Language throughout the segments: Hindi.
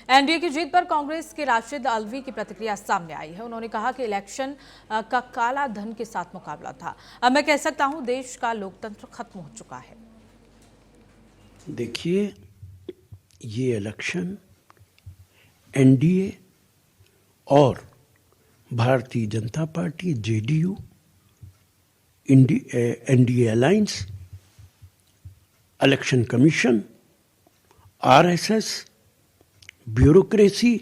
एनडीए की जीत पर कांग्रेस के राशिद अलवी की प्रतिक्रिया सामने आई है। उन्होंने कहा कि इलेक्शन का काला धन के साथ मुकाबला था। अब मैं कह सकता हूं देश का लोकतंत्र खत्म हो चुका है। देखिए, ये इलेक्शन एनडीए और Bharatiya Janata party, JDU, NDA alliance, election commission, RSS, bureaucracy,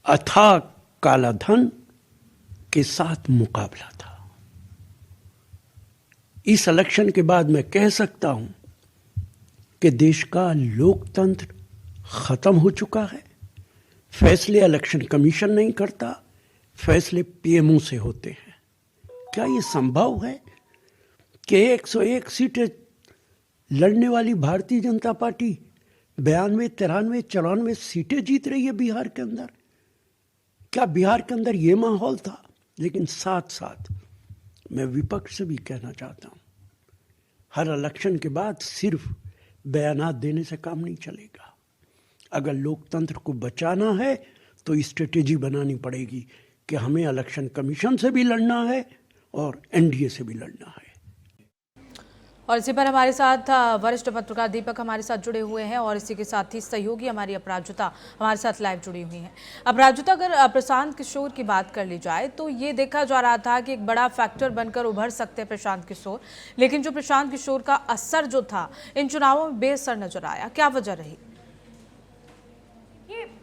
अथाह काला धन के साथ मुकाबला था। इस इलेक्शन के बाद मैं कह सकता हूं कि देश का लोकतंत्र खत्म हो चुका है। फैसले इलेक्शन कमीशन नहीं करता, फैसले पीएमओ से होते हैं। क्या यह संभव है कि 101 सीटें लड़ने वाली भारतीय जनता पार्टी 92, 93, 94 सीटें जीत रही है बिहार के अंदर? क्या बिहार के अंदर ये माहौल था? लेकिन साथ साथ मैं विपक्ष से भी कहना चाहता हूं, हर इलेक्शन के बाद सिर्फ बयानात देने से काम नहीं चलेगा। अगर लोकतंत्र को बचाना है तो स्ट्रेटेजी बनानी पड़ेगी कि हमें इलेक्शन कमीशन से भी लड़ना है और एनडीए से भी लड़ना है। और इसी पर हमारे साथ वरिष्ठ पत्रकार दीपक हमारे साथ जुड़े हुए हैं और इसी के साथ ही सहयोगी हमारी अपराजिता हमारे साथ लाइव जुड़ी हुई हैं। अपराजिता, अगर प्रशांत किशोर की बात कर ली जाए तो ये देखा जा रहा था कि एक बड़ा फैक्टर बनकर उभर सकते हैं प्रशांत किशोर, लेकिन जो प्रशांत किशोर का असर जो था इन चुनावों में बेअसर नजर आया। क्या वजह रही?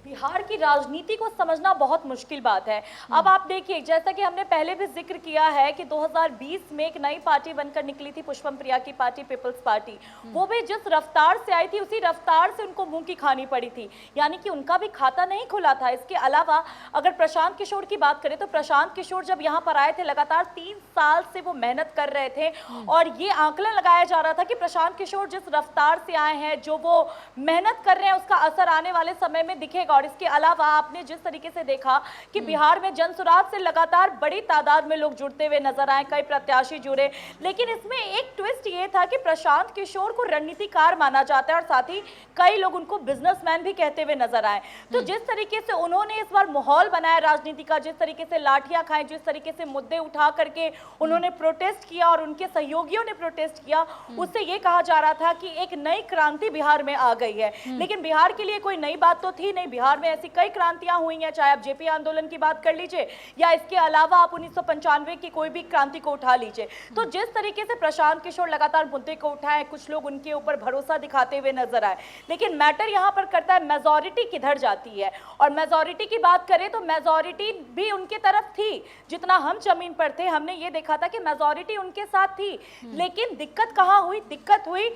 बिहार की राजनीति को समझना बहुत मुश्किल बात है। अब आप देखिए, जैसा कि हमने पहले भी जिक्र किया है कि 2020 में एक नई पार्टी बनकर निकली थी पुष्पम प्रिया की पार्टी, पीपल्स पार्टी। वो भी जिस रफ्तार से आई थी उसी रफ्तार से उनको मुंह की खानी पड़ी थी, यानी कि उनका भी खाता नहीं खुला था। इसके अलावा अगर प्रशांत किशोर की बात करें तो प्रशांत किशोर जब यहाँ पर आए थे लगातार 3 साल से वो मेहनत कर रहे थे और ये आंकलन लगाया जा रहा था कि प्रशांत किशोर जिस रफ्तार से आए हैं, जो वो मेहनत कर रहे हैं, उसका असर आने वाले समय में दिखेगा। और इसके अलावा आपने जिस तरीके से देखा कि बिहार में जनसुराज से लगातार बड़ी तादाद में लोग जुड़ते हुए नजर आए, कई प्रत्याशी जुड़े, लेकिन इसमें एक ट्विस्ट ये था कि प्रशांत किशोर को रणनीतिकार माना जाता है और साथ ही कई लोग उनको बिजनेसमैन भी कहते हुए नजर आए। तो जिस तरीके से उन्होंने इस बार माहौल बनाया राजनीति का, जिस तरीके से लाठियां खाएं, जिस तरीके से मुद्दे उठा करके उन्होंने प्रोटेस्ट किया और उनके सहयोगियों ने प्रोटेस्ट किया, उससे यह कहा जा रहा था कि एक नई क्रांति बिहार में आ गई है। लेकिन बिहार के लिए कोई नई बात तो थी नहीं। बिहार में ऐसी कई क्रांतियां हुई हैं, चाहे आप जेपी आंदोलन की बात कर लीजिए या इसके अलावा आप 1995 की कोई भी क्रांति को उठा लीजिए। तो जिस तरीके से प्रशांत किशोर लगातार मुद्दे को उठाए, कुछ लोग उनके ऊपर भरोसा दिखाते हुए नजर आए, लेकिन मैटर यहां पर करता है मेजॉरिटी किधर जाती है। और मेजॉरिटी की बात करें तो मेजॉरिटी भी उनके तरफ थी, जितना हम जमीन पर थे हमने ये देखा था कि मेजॉरिटी उनके साथ थी। लेकिन दिक्कत कहां हुई? दिक्कत हुई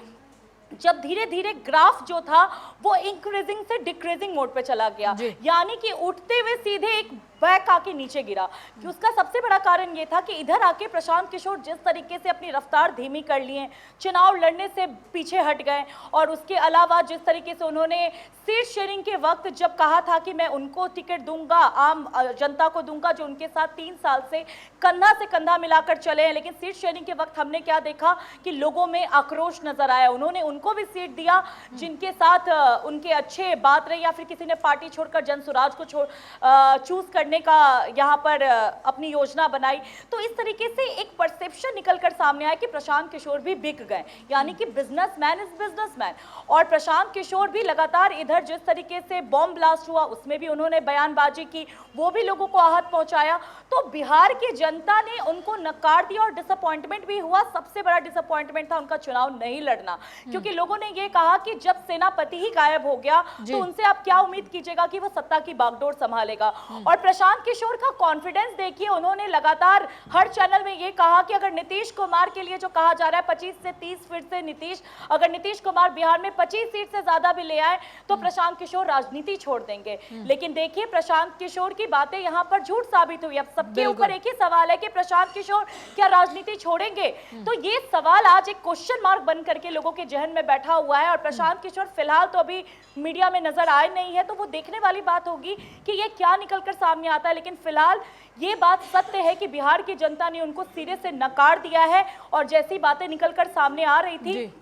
जब धीरे धीरे ग्राफ जो था वो इंक्रीजिंग से डिक्रीजिंग मोड पे चला गया, यानी कि उठते हुए सीधे एक बैक आके नीचे गिरा। कि उसका सबसे बड़ा कारण ये था कि इधर आके प्रशांत किशोर जिस तरीके से अपनी रफ्तार धीमी कर लिए, चुनाव लड़ने से पीछे हट गए, और उसके अलावा जिस तरीके से उन्होंने सीट शेयरिंग के वक्त जब कहा था कि मैं उनको टिकट दूंगा, आम जनता को दूंगा जो उनके साथ 3 साल से कंधा मिलाकर चले हैं, लेकिन सीट शेयरिंग के वक्त हमने क्या देखा कि लोगों में आक्रोश नजर आया। उन्होंने उनको भी सीट दिया जिनके साथ उनके अच्छे बात रही, या फिर किसी ने पार्टी छोड़कर जनसुराज को चूज करने का यहां पर अपनी योजना बनाई। तो इस तरीके से एक परसेप्शन निकलकर सामने आया कि प्रशांत किशोर भी बिक गए, यानी कि बिजनेसमैन इज बिजनेसमैन। और प्रशांत किशोर भी लगातार इधर जिस तरीके से बॉम्ब ब्लास्ट हुआ उसमें भी उन्होंने बयानबाजी की, वो भी लोगों को आहत पहुंचाया। तो बिहार की जनता ने उनको नकार दिया और डिसअपॉइंटमेंट भी हुआ। सबसे बड़ा डिसअपॉइंटमेंट था उनका चुनाव नहीं लड़ना, क्योंकि लोगों ने ये कहा कि जब सेनापति ही गायब हो गया तो उनसे आप क्या उम्मीद कीजिएगा कि वो सत्ता की बागडोर संभालेगा। और प्रशांत किशोर का कॉन्फिडेंस देखिए, उन्होंने लगातार हर चैनल में ये कहा कि अगर नीतीश कुमार के लिए जो कहा जा रहा है 25 से 30 फिर से नीतीश, अगर नीतीश कुमार बिहार में 25 सीट से ज्यादा भी ले आए तो प्रशांत किशोर राजनीति छोड़ देंगे। लेकिन देखिए प्रशांत किशोर की बातें यहां पर झूठ साबित हुई। अब सबके ऊपर एक ही सवाल है कि प्रशांत किशोर क्या राजनीति छोड़ेंगे? तो ये सवाल आज एक क्वेश्चन मार्क बन करके लोगों के जहन में बैठा हुआ है। और प्रशांत किशोर फिलहाल तो अभी मीडिया में नजर आए नहीं है, तो वो देखने वाली बात होगी कि ये क्या निकलकर सामने आता है। लेकिन फिलहाल ये बात सत्य है कि बिहार की जनता ने उनको सिरे से नकार दिया है। और जैसी बातें निकलकर सामने आ रही थी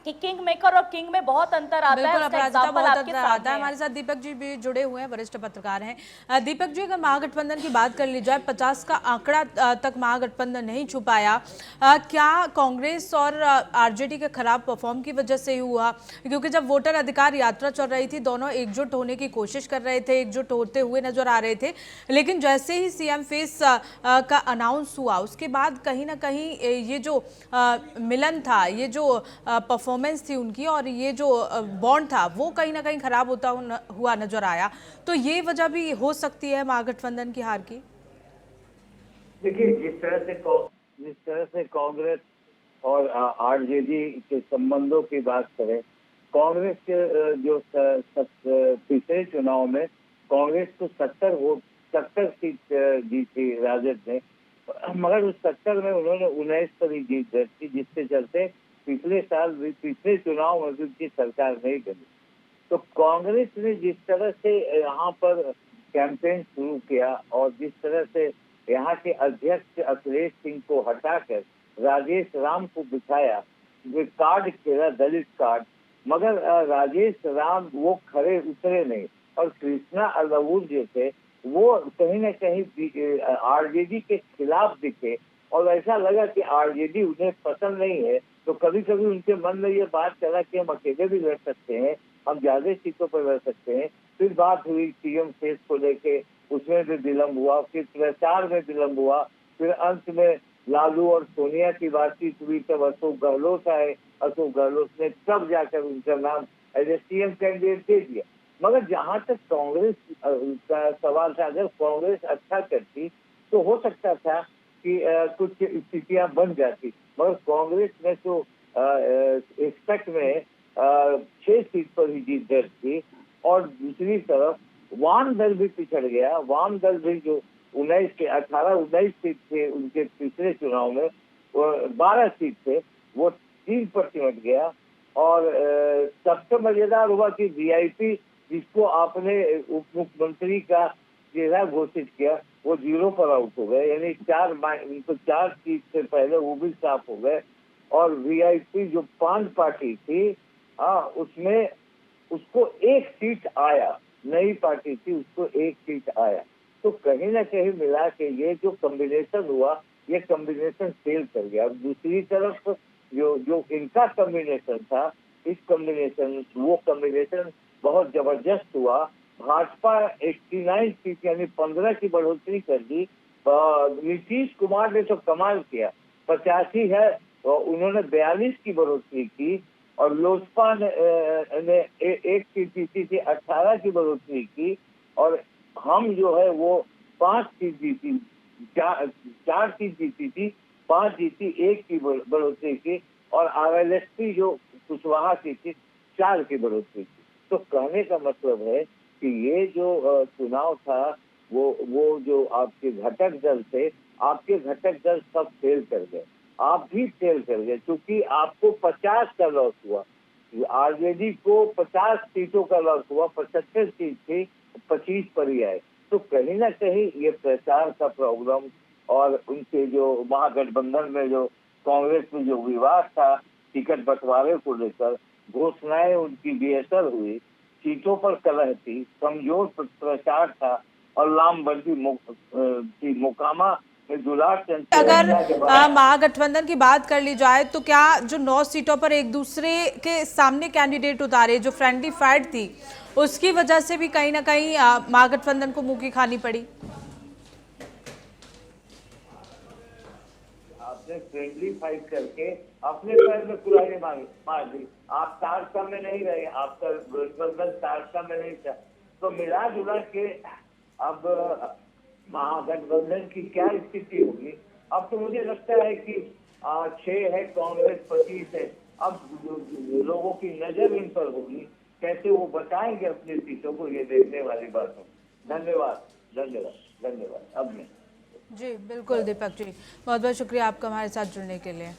कि किंग मेकर और किंग में बहुत अंतर आता है। बिल्कुल उसका अपराजिता, एग्जाम्पल बहुत आपके अंतर आता सामने है। है। हमारे साथ दीपक जी भी जुड़े हुए हैं, वरिष्ठ पत्रकार हैं। दीपक जी, अगर महागठबंधन की बात कर ली जाए, 50 का आंकड़ा तक महागठबंधन नहीं छू पाया, क्या कांग्रेस और आरजेडी के खराब परफॉर्म की वजह से ही हुआ? क्योंकि जब वोटर अधिकार यात्रा चल रही थी, दोनों एकजुट होने की कोशिश कर रहे थे, एकजुट होते हुए नजर आ रहे थे, लेकिन जैसे ही सीएम फेस का अनाउंस हुआ, उसके बाद कहीं ना कहीं ये जो मिलन था, ये जो परफॉर्मेंस थी उनकी, और ये जो बॉन्ड था, वो कहीं ना कहीं खराब होता हुआ नजर आया। तो ये वजह भी हो सकती है महागठबंधन की हार की। देखिए, जिस तरह से कांग्रेस और आरजेडी के संबंधों की बात करें, कांग्रेस के जो पिछले चुनाव में कांग्रेस को 70 सीट जीती राजद ने, मगर उस 70 में उन्होंने 19 पर ही जीत दर्ज की, जिसके चलते पिछले चुनाव में भी उनकी सरकार नहीं बनी। तो कांग्रेस ने जिस तरह से यहाँ पर कैंपेन शुरू किया और जिस तरह से यहाँ के अध्यक्ष अखिलेश सिंह को हटाकर राजेश राम को बिठाया, जो कार्ड खेला दलित कार्ड, मगर राजेश राम वो खड़े उतरे नहीं, और कृष्णा अलावुल जो थे वो कहीं न कहीं आरजेडी के खिलाफ दिखे, और ऐसा लगा कि आरजेडी उन्हें पसंद नहीं है। तो कभी कभी उनके मन में ये बात चला कि हम अकेले भी लड़ सकते हैं, हम ज्यादा सीटों पर लड़ सकते हैं। फिर बात हुई सीएम फेस को लेके, उसमें भी विलम्ब हुआ, फिर प्रचार में विलम्ब हुआ, फिर अंत में लालू और सोनिया की बातचीत हुई, तब अशोक गहलोत आए, अशोक गहलोत ने तब जाकर उनका नाम एज ए सीएम कैंडिडेट दे दिया। मगर जहां तक कांग्रेस का सवाल था, अगर कांग्रेस अच्छा करती तो हो सकता था कि कुछ स्थितियां बन जाती, मगर कांग्रेस ने तो एक्सपेक्ट में 6 सीट पर ही जीत दर्ज की, और दूसरी तरफ वाम दल भी पिछड़ गया। वाम दल भी जो 19 सीट थे उनके पिछले चुनाव में, 12 सीट थे, वो 3 पर सिमट गया। और सबसे मजेदार हुआ कि वीआईपी, जिसको आपने उप मुख्यमंत्री का चेहरा घोषित किया, वो 0 पर आउट हो गए, यानी 4 सीट से पहले वो भी साफ हो गए। और वीआईपी जो 5 पार्टी थी, उसमें उसको 1 सीट आया, नई पार्टी थी, उसको 1 सीट आया। तो कहीं ना कहीं मिला के ये जो कॉम्बिनेशन हुआ, ये कॉम्बिनेशन फेल कर गया। और दूसरी तरफ जो इनका कॉम्बिनेशन था, वो कॉम्बिनेशन बहुत जबरदस्त हुआ। भाजपा 89 सीट यानी 15 की बढ़ोतरी कर दी। नीतीश कुमार ने तो कमाल किया, 85 है, उन्होंने 42 की बढ़ोतरी की। और लोजपा ने 1 सीट जीती थी, 18 की बढ़ोतरी की। और हम जो है वो 5 सीट जीती, 4 सीट जीती थी, 5 जीती, 1 की बढ़ोतरी की। और आरएलएसपी जो कुशवाहा की थी, 4 की बढ़ोतरी की। तो कहने का मतलब है कि ये जो चुनाव था, वो जो आपके घटक दल थे, आपके घटक दल सब फेल कर गए, आप भी फेल कर गए, क्योंकि आपको 50 का लॉस हुआ। आरजेडी को 50 सीटों का लॉस हुआ, 75 सीट थी, 25 पर ही आए। तो कहीं ना कहीं ये प्रचार का प्रॉब्लम, और उनके जो महागठबंधन में जो कांग्रेस में जो विवाद था टिकट बंटवारे को लेकर, घोषणाएं उनकी बेअसर हुई, सीटों पर कलह थी, कमजोर प्रचार था, और लामबंदी थी। मोकामा में दुलार चंद अगर महागठबंधन की बात कर ली जाए, तो क्या जो 9 सीटों पर एक दूसरे के सामने कैंडिडेट उतारे, जो फ्रेंडली फाइट थी, उसकी वजह से भी कहीं ना कहीं महागठबंधन को मुंह की खानी पड़ी? आपने फ्रेंडली फाइट करके अपने पैर में कुल्हाड़ी मार दी। आप तारतम्य में नहीं रहे, आपका गठबंधन तारतम्य में नहीं था। तो मिला जुला के अब महागठबंधन की क्या स्थिति होगी? अब तो मुझे लगता है कि 6 है कांग्रेस, 25 है। अब लोगों की नजर इन पर होगी, कैसे वो बताएंगे अपनी सीटों को, ये देखने वाली बात हो। धन्यवाद, धन्यवाद, धन्यवाद। अब मैं जी बिल्कुल दीपक जी, बहुत बहुत शुक्रिया आपका हमारे साथ जुड़ने के लिए।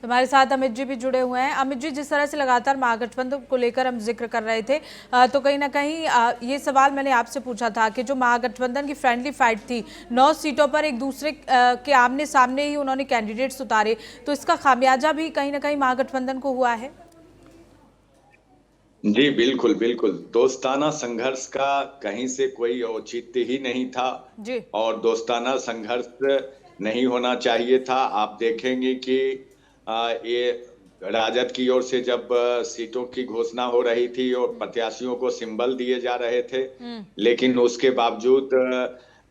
हमारे साथ अमित जी भी जुड़े हुए हैं। अमित जी, जिस तरह से लगातार महागठबंधन को लेकर हम जिक्र कर रहे थे, तो कहीं ना कहीं ये सवाल मैंने आपसे पूछा था कि जो महागठबंधन की फ्रेंडली फाइट थी, 9 सीटों पर एक दूसरे के आमने सामने ही उन्होंने कैंडिडेट्स उतारे, तो इसका खामियाजा भी कहीं ना कहीं महागठबंधन को हुआ है। जी बिल्कुल बिल्कुल, दोस्ताना संघर्ष का कहीं से कोई औचित्य ही नहीं था जी। और दोस्ताना संघर्ष नहीं होना चाहिए था। आप देखेंगे कि ये राजद की ओर से जब सीटों की घोषणा हो रही थी और प्रत्याशियों को सिंबल दिए जा रहे थे, लेकिन उसके बावजूद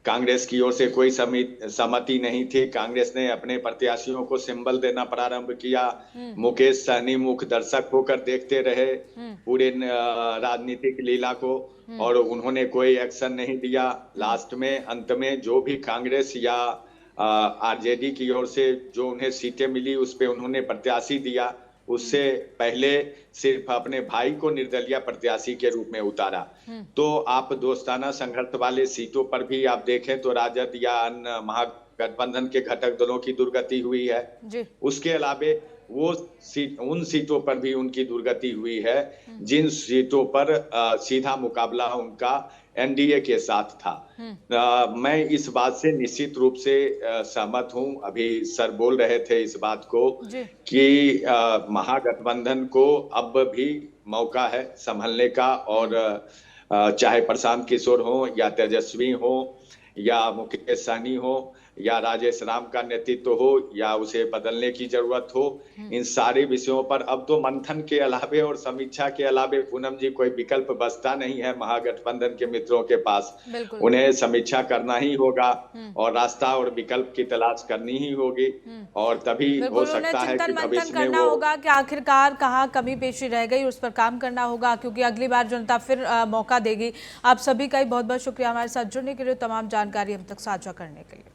कांग्रेस की ओर से कोई सहमति नहीं थी। कांग्रेस ने अपने प्रत्याशियों को सिंबल देना प्रारंभ किया। मुकेश सहनी मुख दर्शक होकर देखते रहे पूरे राजनीतिक लीला को और उन्होंने कोई एक्शन नहीं दिया। लास्ट में अंत में जो भी कांग्रेस या आरजेडी की ओर से जो उन्हें सीटें मिली उस पे उन्होंने प्रत्याशी दिया। उससे पहले सिर्फ अपने भाई को निर्दलीय प्रत्याशी के रूप में उतारा। तो आप दोस्ताना संघर्ष वाले सीटों पर भी आप देखें तो राजद या अन्य महागठबंधन के घटक दलों की दुर्गति हुई है जी। उसके अलावे उन सीटों पर भी उनकी दुर्गति हुई है जिन सीटों पर सीधा मुकाबला उनका एनडीए के साथ था। मैं इस बात से निश्चित रूप से सहमत हूं। अभी सर बोल रहे थे इस बात को कि महागठबंधन को अब भी मौका है संभलने का और चाहे प्रशांत किशोर हो या तेजस्वी हो या मुकेश सहनी हो या राजेश राम का नेतृत्व हो या उसे बदलने की जरूरत हो, इन सारे विषयों पर अब तो मंथन के अलावे और समीक्षा के अलावे पूनम जी कोई विकल्प बचता नहीं है महागठबंधन के मित्रों के पास। उन्हें समीक्षा करना ही होगा और रास्ता और विकल्प की तलाश करनी ही होगी और तभी हो सकता है कि भविष्य में वो होगा कि आखिरकार कहाँ कमी पेशी रह गई, उस पर काम करना होगा, क्योंकि अगली बार जनता फिर मौका देगी। आप सभी का ही बहुत बहुत शुक्रिया हमारे साथ जुड़ने के लिए, तमाम जानकारी हम तक साझा करने के लिए।